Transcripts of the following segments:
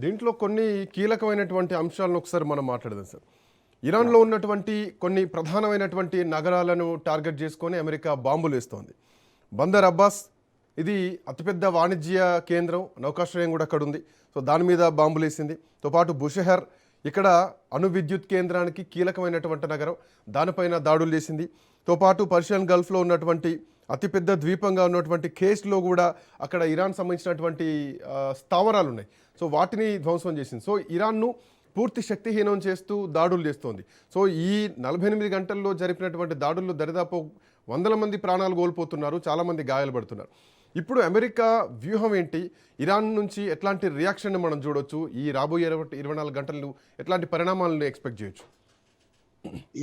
దీంట్లో కొన్ని కీలకమైనటువంటి అంశాలను ఒకసారి మనం మాట్లాడదాం సార్. ఇరాన్లో ఉన్నటువంటి కొన్ని ప్రధానమైనటువంటి నగరాలను టార్గెట్ చేసుకొని అమెరికా బాంబులు వేస్తోంది. బందర్ అబ్బాస్ ఇది అతిపెద్ద వాణిజ్య కేంద్రం, నౌకాశ్రయం కూడా అక్కడ ఉంది. సో దాని మీద బాంబులు వేసింది. తో పాటు బుషెహర్ ఇక్కడ అణు విద్యుత్ కేంద్రానికి కీలకమైనటువంటి నగరం, దానిపైన దాడులు చేసింది. తో పాటు పర్షియన్ గల్ఫ్లో ఉన్నటువంటి అతిపెద్ద ద్వీపంగా ఉన్నటువంటి కేస్లో కూడా అక్కడ ఇరాన్ సంబంధించినటువంటి స్థావరాలు ఉన్నాయి. సో వాటిని ధ్వంసం చేసింది. సో ఇరాన్ను పూర్తి శక్తిహీనం చేస్తూ దాడులు చేస్తోంది. సో ఈ 48 గంటల్లో జరిపినటువంటి దాడుల్లో దరిదాపు వందల మంది ప్రాణాలు కోల్పోతున్నారు, చాలామంది గాయాలపడుతున్నారు. ఇప్పుడు అమెరికా వ్యూహం ఏంటి? ఇరాన్ నుంచి ఎట్లాంటి రియాక్షన్ మనం చూడొచ్చు? ఈ రాబోయే 24 గంటలు ఎట్లాంటి పరిణామాలను ఎక్స్పెక్ట్ చేయొచ్చు?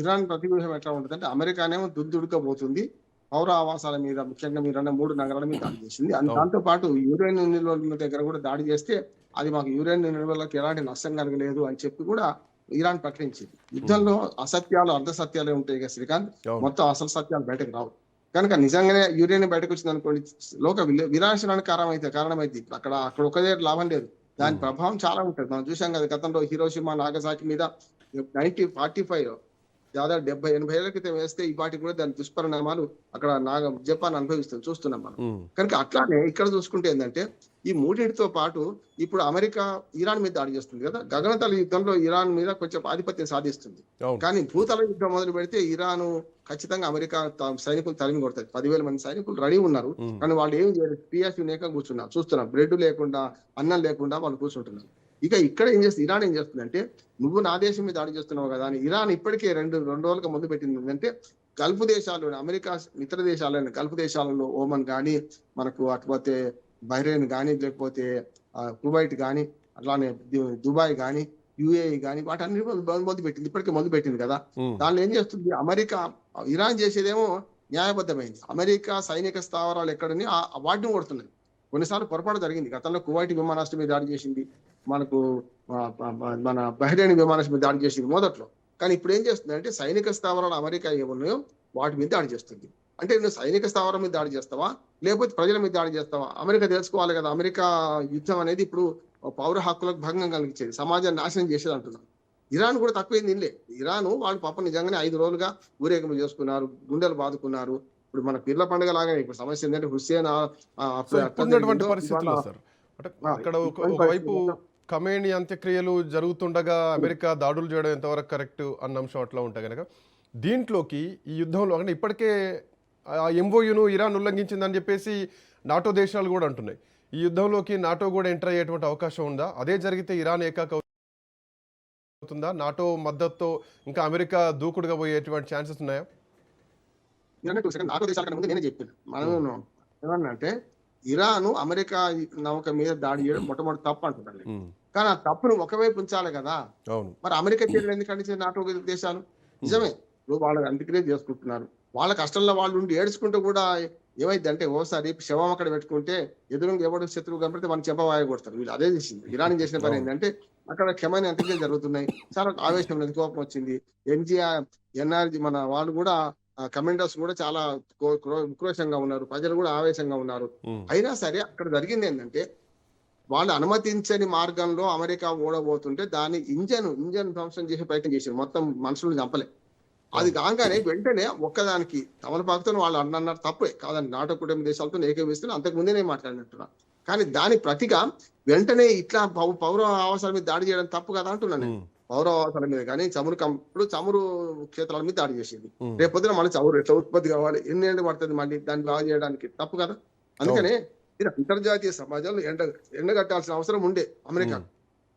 ఇరాన్ ప్రతివ్యూహం ఎట్లా ఉంటుందంటే, అమెరికానేమో దుద్దుడుకపోతుంది, పౌర ఆవాసాల మీద, ముఖ్యంగా మీరు 3 నగరాల మీద దాడి చేసింది. దాంతో పాటు యురేనియం నిల్వల దగ్గర కూడా దాడి చేస్తే అది మాకు యురేనియం నిల్వలకు ఎలాంటి నష్టం కలగలేదు అని చెప్పి కూడా ఇరాన్ ప్రకటించింది. యుద్ధంలో అసత్యాలు అర్ధ సత్యాలే ఉంటాయి కదా శ్రీకాంత్, మొత్తం అసలు సత్యాలు బయటకు రావు. కనుక నిజంగానే యురేనియం బయటకు వచ్చింది అనుకోండి, లోక వినాశనానికి కారణమైంది. అక్కడ ఒకదే లాభం లేదు, దాని ప్రభావం చాలా ఉంటుంది. మనం చూసాం కదా గతంలో హిరోషిమా నాగసాకి మీద 1945 దాదాపు 70-80 ఏళ్ల క్రితం వేస్తే ఈ పాటికి కూడా దాని దుష్పరిణామాలు అక్కడ జపాన్ అనుభవిస్తుంది, చూస్తున్నాం మనం. కనుక అట్లానే ఇక్కడ చూసుకుంటే ఏంటంటే, ఈ మూడింటితో పాటు ఇప్పుడు అమెరికా ఇరాన్ మీద దాడి చేస్తుంది కదా. గగనతల యుద్ధంలో ఇరాన్ మీద కొంచెం ఆధిపత్యం సాధిస్తుంది, కానీ భూతల యుద్ధం మొదలు పెడితే ఇరాన్ ఖచ్చితంగా అమెరికా సైనికులు తరిమి కొడతారు. 10,000 మంది సైనికులు రెడీ ఉన్నారు, కానీ వాళ్ళు ఏం చేయలేదు, పిఎస్యూ లేక కూర్చున్నారు. చూస్తున్నాం, బ్రెడ్ లేకుండా, అన్నం లేకుండా వాళ్ళు కూర్చుంటున్నారు. ఇక ఇక్కడ ఏం చేస్తుంది, ఇరాన్ ఏం చేస్తుందంటే, నువ్వు నా దేశం మీద దాడి చేస్తున్నావు కదా అని ఇరాన్ ఇప్పటికే రెండు రోజులకు ముందు పెట్టింది ఏంటంటే, గల్ఫ్ దేశాలు, అమెరికా మిత్ర దేశాలైన గల్ఫ్ దేశాలలో ఓమన్ కానీ, మనకు అటుపోతే బహ్రెయిన్ కానీ, లేకపోతే కువైట్ కానీ, అట్లానే దుబాయ్ కానీ, యుఏఈ కానీ, వాటన్ని మొదలు పెట్టింది, ఇప్పటికే మొదలు పెట్టింది కదా. దానిలో ఏం చేస్తుంది అమెరికా, ఇరాన్ చేసేదేమో న్యాయబద్ధమైంది. అమెరికా సైనిక స్థావరాలు ఎక్కడని వాటిని కొడుతున్నాయి. కొన్నిసార్లు పొరపాటు జరిగింది, గతంలో కువైట్ విమానాశ్రయం మీద దాడి చేసింది, మనకు మన బహ్రెయిన్ విమానాశ్రయం మీద దాడి చేసింది మొదట్లో. కానీ ఇప్పుడు ఏం చేస్తుంది అంటే, సైనిక స్థావరాలు అమెరికా ఏమున్నాయో వాటి మీద దాడి చేస్తుంది. అంటే నువ్వు సైనిక స్థావరం మీద దాడి చేస్తావా, లేకపోతే ప్రజల మీద దాడి చేస్తావా? అమెరికా తెలుసుకోవాలి కదా. అమెరికా యుద్ధం అనేది ఇప్పుడు పౌర హక్కులకు భంగం కలిగించేది, సమాజాన్ని నాశనం చేసేది అంటున్నారు. ఇరాన్ కూడా తక్కువైంది నిన్నే. ఇరాన్ వాళ్ళు పాపం నిజంగానే 5 రోజులుగా ఊరేగింపు చేసుకున్నారు, గుండెలు బాదుకున్నారు. ఇప్పుడు మన పిర్ల పండుగ లాగానే. ఇప్పుడు సమస్య ఏంటంటే, హుస్సేన్ పరిస్థితుల్లో సార్, అంటే అక్కడ ఒకవైపు ఖమేని అంత్యక్రియలు జరుగుతుండగా అమెరికా దాడులు చేయడం ఎంతవరకు కరెక్ట్ అన్న అంశం అట్లా ఉంటాయి కనుక, దీంట్లోకి ఈ యుద్ధంలో అంటే ఇప్పటికే ఎంఓయూను ఇరాన్ ఉల్లంఘించిందని చెప్పేసి నాటో దేశాలు కూడా అంటున్నాయి. ఈ యుద్ధంలోకి నాటో కూడా ఎంటర్ అయ్యేటువంటి అవకాశం ఉందా? అదే జరిగితే ఇరాన్ ఏకాక అవుతుందా? నాటో మద్దతుతో ఇంకా అమెరికా దూకుడుగా పోయేటువంటి ఛాన్సెస్ ఉన్నాయా? నాటో దేశాల కన్నా ముందు నేనే చెప్పాను, మనం ఏమన్నా అంటే, ఇరాన్ అమెరికా నౌక మీద దాడి చేయడం మొట్టమొదటి తప్పు అంటున్నాను. కానీ ఆ తప్పును ఒకవైపు ఉంచాలి కదా. మరి అమెరికా చర్యలు ఎందుకంటే నాటో దేశాలు నిజమే వాళ్ళు అంత్యక్రియ చేసుకుంటున్నారు, వాళ్ళ కష్టంలో వాళ్ళు ఉండి ఏడ్చుకుంటూ కూడా ఏమైంది అంటే, ఓసారి శవం అక్కడ పెట్టుకుంటే ఎదురుగా ఎవడు శత్రువు కనపడితే వాళ్ళు చెంపవాయ కొడతారు. వీళ్ళు అదే చేసింది. ఇరాన్ చేసిన పని ఏంటంటే, అక్కడ క్షమైన అంత్యక్రియలు జరుగుతున్నాయి, చాలా ఆవేశం లేదు, కోపం వచ్చింది. ఎన్ఆర్జీ మన వాళ్ళు కూడా, కమాండర్స్ కూడా చాలా ఉక్రోషంగా ఉన్నారు, ప్రజలు కూడా ఆవేశంగా ఉన్నారు. అయినా సరే అక్కడ జరిగింది ఏంటంటే, వాళ్ళు అనుమతించని మార్గంలో అమెరికా ఓడబోతుంటే దాన్ని ఇంజన్ ధ్వంసం చేసే ప్రయత్నం చేశారు. మొత్తం మనుషులు చంపలే. అది కాగానే వెంటనే ఒక్కదానికి తమలపాకుతో వాళ్ళు అన్నారు, తప్పే కాదని నాటో కుటుంబ దేశాలతో ఏకీభవిస్తే అంతకు ముందే నేను మాట్లాడినట్టున్నా. కానీ దాని ప్రతిగా వెంటనే ఇట్లా పౌర ఆవాసాల మీద దాడి చేయడం తప్పు కదా అంటున్నాను. పౌర ఆవాసాల మీద కానీ ఇప్పుడు చమురు క్షేత్రాల మీద దాడి చేసింది. రేపొద్దున మళ్ళీ చమురు ఎట్లా ఉత్పత్తి కావాలి, ఎన్ని ఏళ్ళు పడుతుంది మళ్ళీ దాన్ని బాగా చేయడానికి, తప్పు కదా. అందుకనే అంతర్జాతీయ సమాజంలో ఎండగట్టాల్సిన అవసరం ఉండే అమెరికా.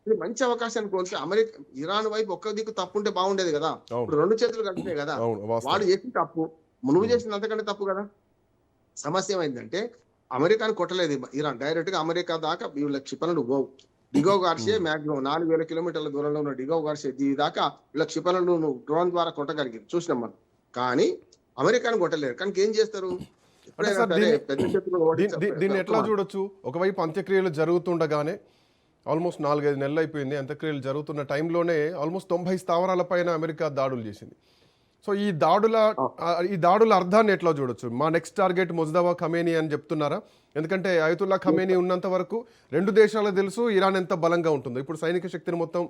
ఇది మంచి అవకాశాన్ని కోల్తే అమెరికా ఇరాన్ వైపు ఒక్క దిక్కు తప్పు ఉంటే బాగుండేది కదా. ఇప్పుడు 2 చేతులు కలిపినాయి కదా. వాడు చేసిన తప్పు, నువ్వు చేసిన అంతకంటే తప్పు కదా. సమస్య ఏమైందంటే, అమెరికాను కొట్టలేదు ఇరాన్, డైరెక్ట్ గా అమెరికా దాకా వీళ్ళ క్షిపణులు పోవు. డిగో గార్షే మాక్సిమం 4,000 కిలోమీటర్ల దూరంలో ఉన్న డిగో గార్షే దాకా వీళ్ళ క్షిపణులు నువ్వు డ్రోన్ ద్వారా కొట్టగలిగి చూసినాం మనం. కానీ అమెరికాను కొట్టలేరు. కనుక ఏం చేస్తారు, దీన్ని ఎట్లా చూడొచ్చు? ఒకవైపు అంత్యక్రియలు జరుగుతుండగానే ఆల్మోస్ట్ 4-5 నెలలు అయిపోయింది, అంత్యక్రియలు జరుగుతున్న టైంలోనే ఆల్మోస్ట్ 90 స్థావరాల పైన అమెరికా దాడులు చేసింది. సో ఈ దాడుల అర్థాన్ని ఎట్లా చూడొచ్చు? మా నెక్స్ట్ టార్గెట్ ముజ్తబా ఖమేని అని చెప్తున్నారా? ఎందుకంటే అయతుల్లా ఖమేని ఉన్నంత వరకు రెండు దేశాలకు తెలుసు ఇరాన్ ఎంత బలంగా ఉంటుందో. ఇప్పుడు సైనిక శక్తిని మొత్తం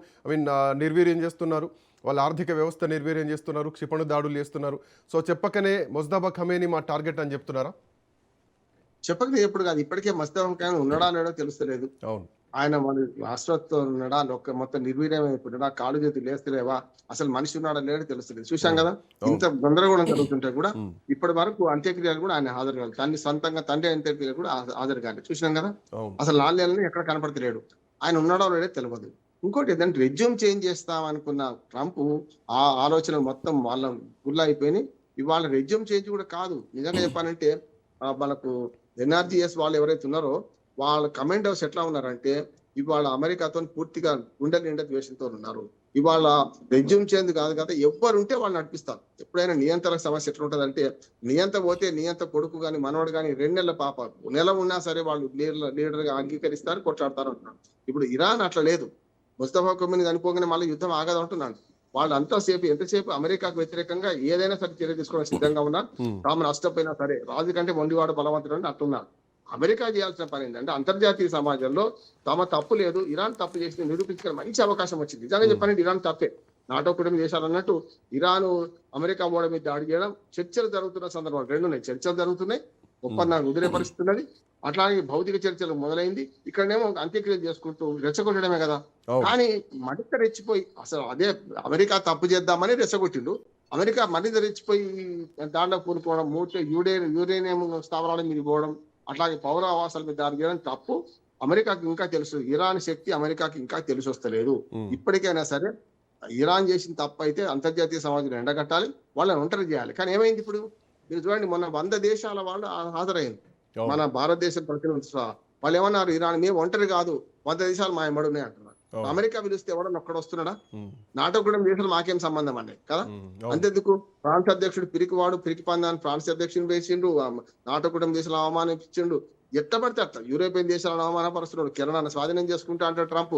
నిర్వీర్యం చేస్తున్నారు, వాళ్ళ ఆర్థిక వ్యవస్థ నిర్వీర్యం చేస్తున్నారు, క్షిపణి దాడులు చేస్తున్నారు. సో చెప్పకనే ముజ్తబా ఖమేని మా టార్గెట్ అని చెప్తున్నారా? చెప్పకనే ఎప్పుడు కాదు, ఇప్పటికే మస్తబా ఉన్నాడా లేడో తెలుస్తలేదు. అవును. ఆయన మన రాష్ట్రత్వం ఉన్నాడా, మొత్తం నిర్వీర్యం అయిపోయినాడా, కాళ్ళు చేతులు లేస్తలేవా, అసలు మనిషి ఉన్నాడా లేడో తెలుస్తలేదు. చూశాం కదా, ఇంత గందరగోళం జరుగుతుంటే కూడా ఇప్పటి వరకు అంత్యక్రియలు కూడా ఆయన హాజరు కాదు. తండ్రి సొంతంగా తండ్రి అంత్యక్రియలు కూడా హాజరు కాలేదు. చూసినాం కదా, అసలు నాలుగేళ్ళని ఎక్కడ కనపడతలేడు. ఆయన ఉన్నాడో లేడో తెలియదు. ఇంకోటి ఏంటంటే రెజ్యూమ్ చేంజ్ చేస్తాం అనుకున్న ట్రంప్ ఆ ఆలోచన మొత్తం వాళ్ళ గుల్ల అయిపోయి ఇవాళ రెజ్యూమ్ చేంజ్ కూడా కాదు. నిజంగా చెప్పాలంటే మనకు ఎన్ఆర్జీఎస్ వాళ్ళు ఎవరైతే ఉన్నారో వాళ్ళ కమాండర్స్ ఎట్లా ఉన్నారంటే ఇవాళ అమెరికాతో పూర్తిగా గుండె నిండా ద్వేషంతో ఉన్నారు. ఇవాళ రెజ్యూమ్ చేంజ్ కాదు కదా, ఎవ్వరుంటే వాళ్ళు నడిపిస్తారు. ఎప్పుడైనా నియంత్రణ సమస్య ఎట్లా ఉంటదంటే నియంత పోతే నియంత కొడుకు కానీ మనవడు కానీ 2 నెలల పాప నెల ఉన్నా సరే వాళ్ళు లీడర్ గా అంగీకరిస్తారు, కొట్లాడతారు అంటున్నారు. ఇప్పుడు ఇరాన్ అట్లా లేదు. ముస్తఫా ఖమేని చనిపోగానే మళ్ళీ యుద్ధం ఆగదు అంటున్నాడు. వాళ్ళు ఎంతసేపు అమెరికాకు వ్యతిరేకంగా ఏదైనా సరే చర్య తీసుకోవడానికి సిద్ధంగా ఉన్నారు. తాము నష్టపోయినా సరే రాజు కంటే మొండివాడు బలవంతుడు అని అంటున్నారు. అమెరికా చేయాల్సిన పని ఏంటంటే అంతర్జాతీయ సమాజంలో తమ తప్పు లేదు, ఇరాన్ తప్పు చేసి నిరూపించుకునే మంచి అవకాశం వచ్చింది. నిజంగా చెప్పాలంటే ఇరాన్ తప్పే. నాటో కూటమి దేశాలు అన్నట్టు ఇరాన్ అమెరికా ఓడ మీద దాడి చేయడం, చర్చలు జరుగుతున్న సందర్భాలు 2 ఉన్నాయి. చర్చలు జరుగుతున్నాయి, ఒప్పందాన్ని కుదిరే పరిస్థితి ఉన్నది. అట్లాగే భౌతిక చర్చలు మొదలైంది. ఇక్కడనేమో అంత్యక్రియలు చేసుకుంటూ రెచ్చగొట్టడమే కదా. కానీ మరింత రెచ్చిపోయి అసలు అదే అమెరికా తప్పు చేద్దామని రెచ్చగొట్టిండు. అమెరికా మరింత రెచ్చిపోయి దాంట్లో కూరుకోవడం, యురేనియం స్థావరాల మీద పోవడం, అట్లాగే పౌర ఆవాసాల మీద దాడి చేయడం తప్పు. అమెరికాకి ఇంకా తెలుసు, ఇరాన్ శక్తి అమెరికాకి ఇంకా తెలిసి వస్తలేదు. ఇప్పటికైనా సరే ఇరాన్ చేసిన తప్పు అయితే అంతర్జాతీయ సమాజంలో ఎండగట్టాలి, వాళ్ళని ఒంటరి చేయాలి. కానీ ఏమైంది ఇప్పుడు మీరు చూడండి, మొన్న 100 దేశాల వాళ్ళు హాజరైంది. మన భారతదేశం ప్రతినిధి వాళ్ళు ఏమన్నారు, ఇరాన్ మేము ఒంటరి కాదు, 100 దేశాలు మా ఎంబడి ఉన్నాయి అంటున్నారు. అమెరికా పిలిస్తే ఎవడన్నా ఒక్కడ వస్తున్నాడా? నాటో కూడా దేశాలు మాకేం సంబంధం అన్నాయి కదా. అంతెందుకు ఫ్రాన్స్ అధ్యక్షుడు పిరికి పందాన్ని ఫ్రాన్స్ అధ్యక్షుని వేసిండు, నాటో కూడా దేశాలు అవమానించిండు. ఎట్ట పడితే అట్లా యూరోపియన్ దేశాలను అవమానపరుస్తున్నాడు. కెనడాను స్వాధీనం చేసుకుంటా అంటే ట్రంప్